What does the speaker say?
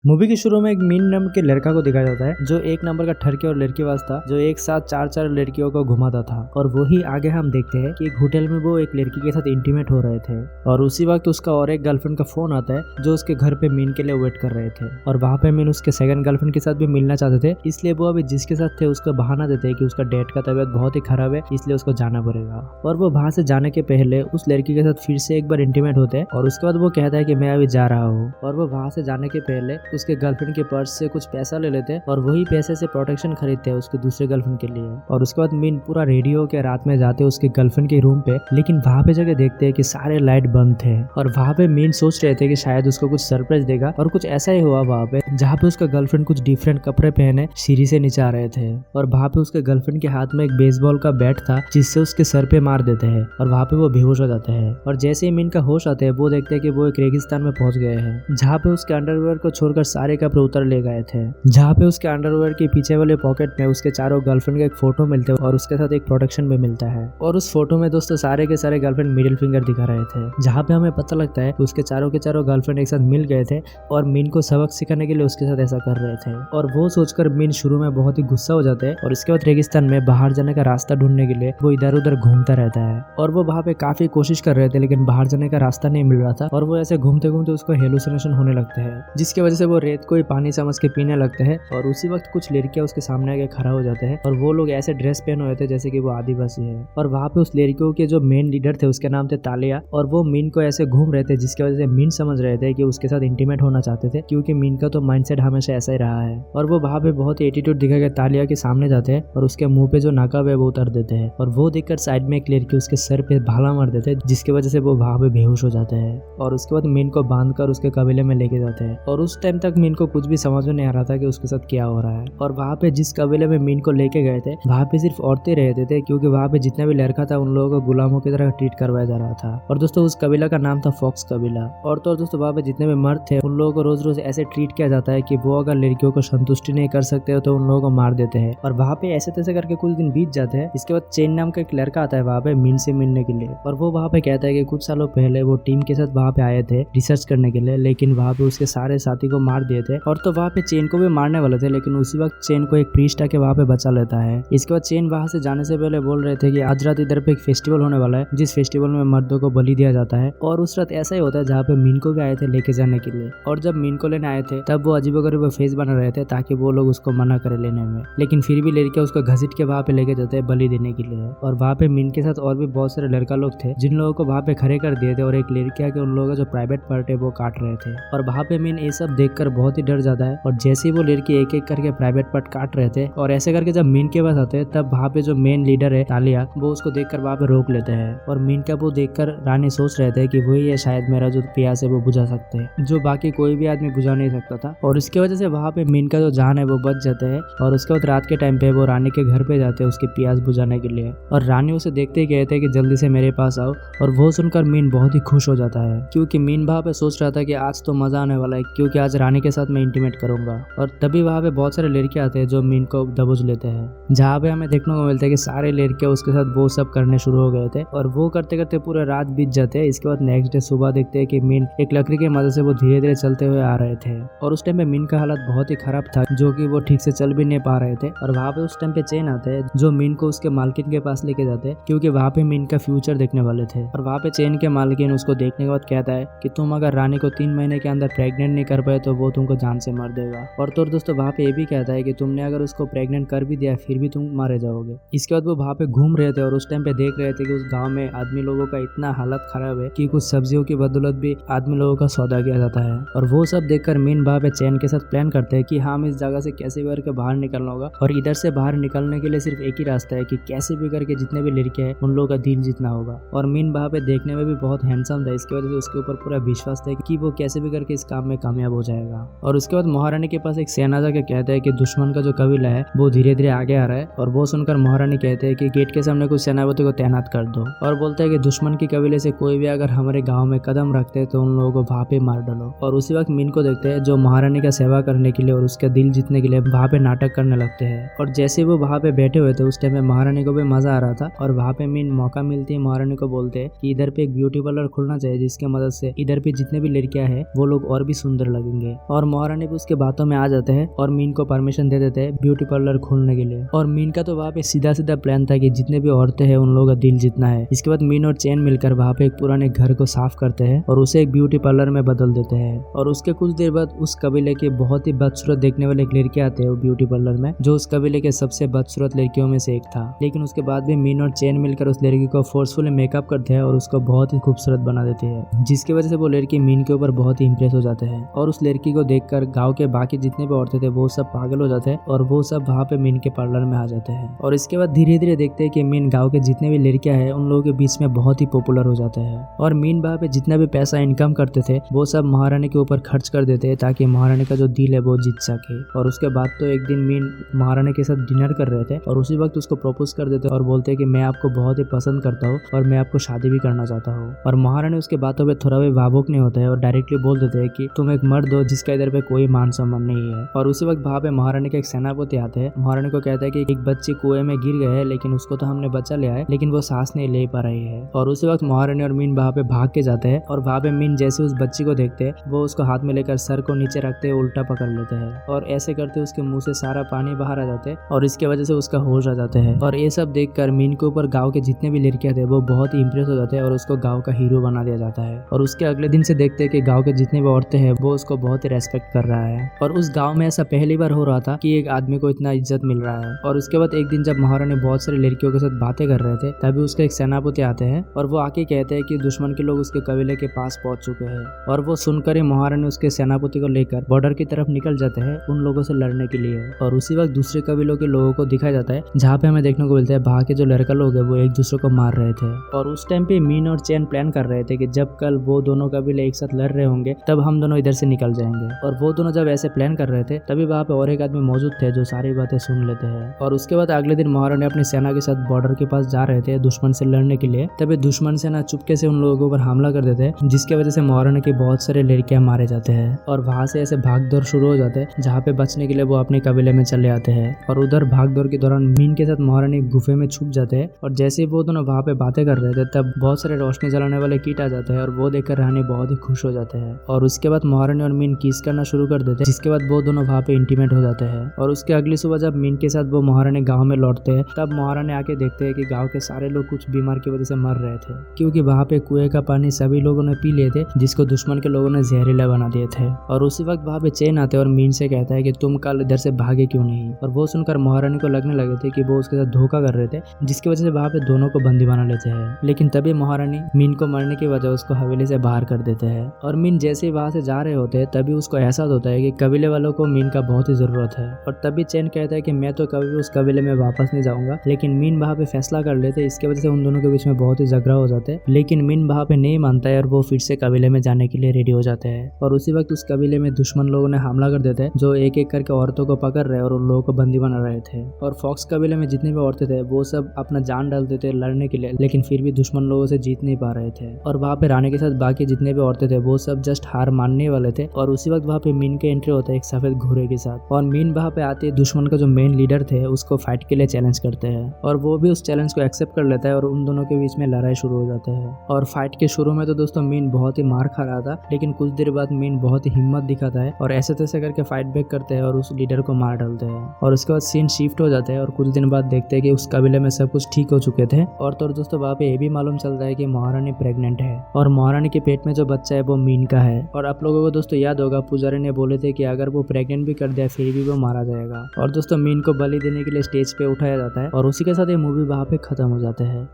Movie के शुरू में एक मीन नाम के लड़का को दिखाया जाता है जो एक नंबर का ठरके और लड़कीबाज था जो एक साथ चार चार लड़कियों को घुमाता था। और वही आगे हम देखते हैं कि एक होटल में वो एक लड़की के साथ इंटीमेट हो रहे थे और उसी वक्त उसका और एक गर्लफ्रेंड का फोन आता है जो उसके घर पे मीन के लिए वेट कर रहे थे। और वहाँ पे मीन उसके सेकंड गर्लफ्रेंड के साथ भी मिलना चाहते थे, इसलिए वो अभी जिसके साथ थे उसका बहाना देते हैं कि उसका डेट का तबीयत बहुत ही खराब है इसलिए उसको जाना पड़ेगा। और वो वहाँ से जाने के पहले उस लड़की के साथ फिर से एक बार इंटीमेट होते हैं और उसके बाद वो कहता है कि मैं अभी जा रहा हूँ। और वो वहाँ से जाने के पहले उसके गर्लफ्रेंड के पर्स से कुछ पैसा ले लेते हैं और वही पैसे से प्रोटेक्शन खरीदते हैं उसके दूसरे गर्लफ्रेंड के लिए। और उसके बाद मीन पूरा रेडी होकर रात में जाते हैं उसके गर्लफ्रेंड के रूम पे, लेकिन वहाँ पे जगह देखते हैं कि सारे लाइट बंद थे। और वहाँ पे मीन सोच रहे थे कि शायद उसको कुछ सरप्राइज देगा और कुछ ऐसा ही हुआ वहाँ पे, जहाँ पे उसका गर्लफ्रेंड कुछ डिफरेंट कपड़े पहने सीढ़ी से नीचे आ रहे थे। और वहाँ पे उसके गर्लफ्रेंड के हाथ में एक बेसबॉल का बैट था जिससे उसके सर पे मार देते हैं और वहाँ पे वो बेहोश हो जाते हैं। और जैसे ही मीन का होश आते हैं वो देखते हैं कि वो एक रेगिस्तान में पहुंच गए हैं जहाँ पे उसके अंडरवेयर को छोड़कर सारे कपड़े उतर ले गए थे। जहाँ पे उसके अंडरवेयर के पीछे वाले पॉकेट में उसके चारों गर्लफ्रेंड का एक फोटो मिलते हैं और उसके साथ एक प्रोटेक्शन भी मिलता है। और उस फोटो में दोस्तों सारे के सारे गर्लफ्रेंड मिडिल फिंगर दिखा रहे थे, जहाँ पे हमें पता लगता है कि उसके चारों के चारों गर्लफ्रेंड एक साथ मिल गए थे और मीन को सबक सिखाने के लिए उसके साथ ऐसा कर रहे थे। और वो सोचकर मीन शुरू में बहुत ही गुस्सा हो जाता है और इसके बाद रेगिस्तान में बाहर जाने का रास्ता ढूंढने के लिए वो इधर उधर घूमता रहता है। और वो वहाँ पे काफी कोशिश कर रहे थे लेकिन बाहर जाने का रास्ता नहीं मिल रहा था और वो ऐसे घूमते घूमते उसको हेलुसिनेशन होने लगते हैं, जिसकी वजह से वो रेत को ही पानी समझ के पीने लगते हैं। और उसी वक्त कुछ लड़कियां उसके सामने आके खड़ा हो जाते हैं और वो लोग ऐसे ड्रेस पहने हुए थे जैसे कि वो आदिवासी है। और वहाँ पे उस लड़कियों के जो मेन लीडर थे उसके नाम थे तालिया, और वो मीन को ऐसे घूम रहे थे जिसकी वजह से मीन समझ रहे थे कि उसके साथ इंटीमेट होना चाहते थे, क्योंकि मीन का तो माइंडसेट हमेशा ऐसा ही रहा है। और वो वहाँ पे बहुत ही एटीट्यूड दिखा के तालिया के सामने जाते हैं और उसके मुंह पे जो नकाब है वो उतार देते हैं। और वो देखकर साइड में एक लड़की उसके सर पे भाला मार देते हैं जिसकी वजह से वो वहाँ पे बेहोश हो जाते हैं। और उसके बाद मीन को बांध कर उसके कबीले में लेके जाते हैं। और उस टाइम तक मीन को कुछ भी समझ में नहीं आ रहा था कि उसके साथ क्या हो रहा है। और वहाँ पे जिस कबीले में मीन को लेके गए थे वहाँ पे सिर्फ औरतें रहते थे, क्योंकि वहाँ पे जितना भी लड़का था उन लोगों को गुलामों की तरह ट्रीट करवाया जा रहा था। और दोस्तों उस कबीला का नाम था फॉक्स कबीला। और तो दोस्तों वहाँ पे जितने भी मर्द थे उन लोगों को रोज रोज ऐसे ट्रीट किया जाता है कि वो अगर लड़कियों को संतुष्टि नहीं कर सकते तो उन लोगों को मार देते हैं। और वहाँ पे ऐसे तैसे करके कुछ दिन बीत जाते हैं। इसके बाद चेन नाम का एक लड़का आता है वहाँ पे मीन से मिलने के लिए, और वो वहाँ पे कहता है कि कुछ सालों पहले वो टीम के साथ वहाँ पे आए थे रिसर्च करने के लिए, लेकिन वहाँ पे उसके सारे साथी को मार दिए थे। और तो वहाँ पे चेन को भी मारने वाले थे, लेकिन उसी वक्त चेन को एक प्रीस्ट आके वहाँ पे बचा लेता है। इसके बाद चेन वहाँ से जाने से पहले बोल रहे थे कि आज रात इधर पे एक फेस्टिवल होने वाला है जिस फेस्टिवल में मर्दों को बलि दिया जाता है। और उस रात ऐसा ही होता है जहाँ पे मीन को भी आए थे लेके जाने के लिए। और जब मीन को लेने आए थे तब वो अजीबोगरीब फेस बना रहे थे ताकि वो लोग उसको मना करे लेने में, लेकिन फिर भी लड़कियां उसको घसीट के वहाँ पे लेके जाते हैं बलि देने के लिए। और वहाँ पे मीन के साथ और भी बहुत सारे लड़का लोग थे जिन लोगों को वहाँ पे खड़े कर दिए थे और एक लड़की आके उन लोगों का जो प्राइवेट पार्ट है वो काट रहे थे। और वहाँ पे मीन ये सब देखकर बहुत ही डर जाता है और जैसे ही वो लड़की एक एक करके प्राइवेट पार्ट काट रहे थे और ऐसे करके जब मीन के पास आते हैं तब वहाँ पे जो मेन लीडर है तालिया वो उसको देखकर वहाँ पे रोक लेते हैं। और मीन का वो देखकर रानी सोच रहे थे कि वही है शायद मेरा जो प्यास है वो बुझा सकते हैं, जो बाकी कोई भी आदमी बुझा नहीं सकता था। और इसकी वजह से वहाँ पे मीन का जो जान है वो बच जाते हैं। और उसके बाद रात के टाइम पे वो रानी के घर पे जाते हैं उसकी प्यास बुझाने के लिए, और रानी उसे देखते ही कहते हैं कि जल्दी से मेरे पास आओ। और वो सुनकर मीन बहुत ही खुश हो जाता है, क्योंकि मीन वहाँ पे सोच रहा था कि आज तो मजा आने वाला है क्योंकि आज रानी के साथ मैं इंटीमेट करूंगा। और तभी वहाँ पे बहुत सारे लड़के आते हैं जो मीन को दबोच लेते हैं, जहाँ पे हमें देखने को मिलता है कि सारे लड़के उसके साथ वो सब करने शुरू हो गए थे और वो करते करते पूरे रात बीत जाते हैं। इसके बाद नेक्स्ट डे सुबह देखते हैं कि मीन एक लकड़ी की मदद से वो धीरे धीरे चलते हुए आ रहे थे। और उस टाइम पे मीन का हालत बहुत ही खराब था, जो कि वो ठीक से चल भी नहीं पा रहे थे। और वहाँ पे उस टाइम पे चेन आते हैं जो मीन को उसके मालकिन के पास लेके जाते हैं, क्योंकि वहाँ पे मीन का फ्यूचर देखने वाले थे। और वहाँ पे चेन के मालकिन उसको देखने के बाद कहता है कि तुम अगर रानी को 3 महीने के अंदर प्रेग्नेंट नहीं कर पाए तो वो तुमको जान से मार देगा। और तो दोस्तों वहाँ पे ये भी कहता है कि तुमने अगर उसको प्रेग्नेंट कर भी दिया फिर भी तुम मारे जाओगे। इसके बाद वो वहाँ पे घूम रहे थे और उस टाइम पे देख रहे थे कि उस गांव में आदमी लोगों का इतना हालत खराब है कि कुछ सब्जियों की बदौलत भी आदमी लोगों का सौदा किया जाता है। और वो सब देखकर मीन वहाँ पे चैन के साथ प्लान करते हैं कि हम इस जगह से कैसे भी करके बाहर निकलना होगा। और इधर से बाहर निकलने के लिए सिर्फ एक ही रास्ता है कि कैसे भी करके जितने भी लड़के हैं उन लोगों का दिल जीतना होगा। और मीन वहाँ पे देखने में भी बहुत हैंडसम था, इसकी वजह से उसके ऊपर पूरा विश्वास था कि वो कैसे भी करके इस काम में कामयाब हो जाएगा। और उसके बाद महारानी के पास एक सेना जाके कहता है कि दुश्मन का जो कबीला है वो धीरे धीरे आगे आ रहा है। और वो सुनकर महारानी कहते हैं कि गेट के सामने कुछ सेनापति को तैनात कर दो। और बोलते हैं कि दुश्मन के कबीले से कोई भी अगर हमारे गाँव में कदम रखते हैं तो उन लोगों को वहाँ पे मार डालो। और उसी वक्त मीन को देखते हैं जो महारानी का सेवा करने के लिए और उसका दिल जीतने के लिए वहाँ पे नाटक करने लगते हैं। और जैसे वो वहाँ पे बैठे हुए थे उस टाइम में महारानी को भी मजा आ रहा था। और वहाँ पे मीन मौका मिलती है महारानी को बोलते हैं कि इधर पे एक ब्यूटी पार्लर खुलना चाहिए जिसके मदद से इधर पे जितने भी लड़कियां हैं वो लोग और भी सुंदर लगेंगे। जाएंगे। और महारानी भी उसके बातों में आ जाते हैं और मीन को परमिशन दे देते हैं ब्यूटी पार्लर खोलने के लिए। और मीन का तो वहाँ पे सीधा सीधा प्लान था कि जितने भी औरतें हैं उन लोगों का दिल जीतना है। इसके बाद मीन और चैन मिलकर वहाँ पे एक पुराने घर को साफ करते हैं और उसे एक ब्यूटी पार्लर में बदल देते हैं। और उसके कुछ देर बाद उस कबीले की बहुत ही बदसूरत देखने वाले एक लड़की आते हैं वो ब्यूटी पार्लर में, जो उस कबीले के सबसे बदसूरत लड़कियों में से एक था। लेकिन उसके बाद भी मीन और चैन मिलकर उस लड़की को फोर्सफुली मेकअप करते हैं और उसको बहुत ही खूबसूरत बना देते हैं, जिसकी वजह से वो लड़की मीन के ऊपर बहुत ही इंप्रेस हो जाते हैं। और उस लड़की को देखकर गांव के बाकी जितने भी औरतें थे वो सब पागल हो जाते हैं और वो सब वहाँ पे मीन के पार्लर में आ जाते हैं। और इसके बाद धीरे धीरे देखते हैं कि मीन गाँव के जितने भी लड़कियां हैं उन लोगों के बीच में बहुत ही पॉपुलर हो जाते हैं। और मीन वहाँ पे जितना भी पैसा इनकम करते थे वो सब महारानी के ऊपर खर्च कर देते हैं ताकि महारानी का जो दिल है वो जीत सके। और उसके बाद तो एक दिन मीन महारानी के साथ डिनर कर रहे थे और उसी वक्त उसको प्रपोज कर देते और बोलते हैं कि मैं आपको बहुत ही पसंद करता हूँ और मैं आपको शादी भी करना चाहता हूँ। और महारानी उसके बातों पे थोड़ा भी भावुक नहीं होता है और डायरेक्टली बोल देते हैं कि तुम एक मर्द हो जिसका इधर पे कोई मान सम्मान नहीं है। और उसी वक्त वहाँ पे महारानी का एक सेनापति आते हैं। महारानी को कहता है कि एक बच्ची कुएं में गिर गए है लेकिन उसको तो हमने बचा लिया है लेकिन वो सांस नहीं ले पा रही है। और उसी वक्त महारानी और मीन वहाँ पे भाग के जाते हैं और वहाँ पे मीन जैसे उस बच्ची को देखते हैं वो उसको हाथ में लेकर सर को नीचे रखते हुए उल्टा पकड़ लेते हैं और ऐसे करते उसके मुंह से सारा पानी बाहर आ जाते हैं और इसके वजह से उसका होश आ जाते हैं। और ये सब देखकर मीन के ऊपर गांव के जितने भी लड़कियां थे वो बहुत ही इंप्रेस हो जाते हैं और उसको गांव का हीरो बना दिया जाता है। और उसके अगले दिन से देखते हैं कि गांव के जितने भी औरतें हैं वो उसको बहुत ही रेस्पेक्ट कर रहा है। और उस गाँव में ऐसा पहली बार हो रहा था कि एक आदमी को इतना इज्जत मिल रहा है। और उसके बाद एक दिन जब महारानी बहुत सारी लड़कियों के साथ बातें कर रहे थे तभी उसका एक सेनापति आते हैं और वो आके कहते हैं कि दुश्मन के लोग उसके कबीले के पास पहुंच चुके हैं। और वो सुनकर ही महारानी उसके सेनापति को लेकर बॉर्डर की तरफ निकल जाते हैं उन लोगों से लड़ने के लिए। और उसी वक्त दूसरे कबीलों के लोगों को दिखाया जाता है जहाँ पे हमें देखने को मिलता है वहाँ के जो लड़का लोग है वो एक दूसरे को मार रहे थे। और उस टाइम पे मीन और चैन प्लान कर रहे थे कि जब कल वो दोनों कबीले एक साथ लड़ रहे होंगे तब हम दोनों इधर से निकल जाएंगे। और वो दोनों जब ऐसे प्लान कर रहे थे तभी वहाँ पे और एक आदमी मौजूद थे जो सारी बातें सुन लेते हैं। और उसके बाद अगले दिन महारानी अपनी सेना के साथ बॉर्डर के पास जा रहे थे दुश्मन से लड़ने के लिए, तभी दुश्मन सेना चुपके से उन लोगों के ऊपर हमला कर देते हैं जिसकी वजह से महारानी के बहुत सारे लड़कियां मारे जाते हैं। और वहां से ऐसे भागदौड़ शुरू हो जाते हैं जहाँ पे बचने के लिए वो अपने कबीले में चले आते हैं। और उधर भागदौड़ के दौरान मीन के साथ महारानी गुफे में छुप जाते हैं। और जैसे ही वो दोनों वहाँ पे बातें कर रहे थे तब बहुत सारे रोशनी जलाने वाले कीट आ जाते हैं और वो देखकर रानी बहुत ही खुश हो जाते हैं। और उसके बाद महारानी और मीन किस करना शुरू कर देते हैं जिसके बाद वो दोनों वहाँ पे इंटीमेट हो जाते हैं। और उसके अगली सुबह जब मीन के साथ वो महारानी गाँव में लौटते हैं तब महारानी आके देखते हैं कि गाँव के सारे लोग कुछ बीमार की वजह से मर रहे थे क्योंकि वहाँ पे कुएं का पानी सभी लोगों ने पी लिए थे जिसको दुश्मन के लोगों ने जहरीला बना दिए थे। और उसी वक्त वहाँ पे चैन आते हैं और मीन से कहता है कि तुम कल इधर से भागे क्यों नहीं। और वो सुनकर महारानी को लगने लगे थे कि वो उसके साथ धोखा कर रहे थे जिसकी वजह से वहाँ पे दोनों को बंदी बना लेते हैं। लेकिन तभी महारानी मीन को मारने की वजह उसको हवेली से बाहर कर देते हैं। और मीन जैसे ही वहाँ से जा रहे होते हैं तभी उसको एहसास होता है कि कबीले वालों को मीन का बहुत ही जरूरत है। और तभी चैन कहता है कि मैं तो कभी भी उस कबीले में वापस नहीं जाऊंगा। लेकिन मीन वहाँ पे फैसला कर लेते, इसके वजह से उन दोनों के बीच में बहुत ही झगड़ा हो जाता है। लेकिन मीन वहाँ पे नहीं मानता है और वो फिर से कबीले में जाने के लिए रेडी हो जाते हैं। और उसी वक्त उस कबीले में दुश्मन लोगों ने हमला कर देते हैं जो एक एक करके औरतों को पकड़ रहे और उन लोगों को बंदी बना रहे थे। और फॉक्स कबीले में जितने भी औरतें थे वो सब अपना जान डालते थे लड़ने के लिए, लेकिन फिर भी दुश्मन लोगों से जीत नहीं पा रहे थे। और वहाँ पे रानी के साथ बाकी जितने भी औरतें थे वो सब जस्ट हार मानने वाले थे। और उसी वक्त वहाँ पे मीन के एंट्री होता है एक सफेद घोड़े के साथ। और मीन वहाँ पे आते दुश्मन का जो मेन लीडर थे उसको फाइट के लिए चैलेंज करते हैं और वो भी उस चैलेंज को एक्सेप्ट कर लेता है और उन दोनों के बीच में लड़ाई शुरू हो जाता है। और फाइट के शुरू में तो दोस्तों मीन बहुत ही मार खा रहा था, लेकिन कुछ देर बाद मीन बहुत ही हिम्मत दिखाता है और ऐसे तैसे करके फाइट बैक करते हैं और उस लीडर को मार डालते हैं। और उसके बाद सीन शिफ्ट हो जाता है और कुछ दिन बाद देखते हैं कि उस कबीले में सब कुछ ठीक हो चुके थे। और तो दोस्तों वहाँ पे ये भी मालूम चलता है कि महारानी प्रेग्नेंट है और महारानी के पेट में जो बच्चा है वो मीन का है। और आप लोगों को दोस्तों याद होगा पुजारी ने बोले थे कि अगर वो प्रेग्नेंट भी कर दिया फिर भी वो मारा जाएगा। और दोस्तों मीन को बलि देने के लिए स्टेज पे उठाया जाता है और उसी के साथ ये मूवी वहाँ पे खत्म हो जाता है।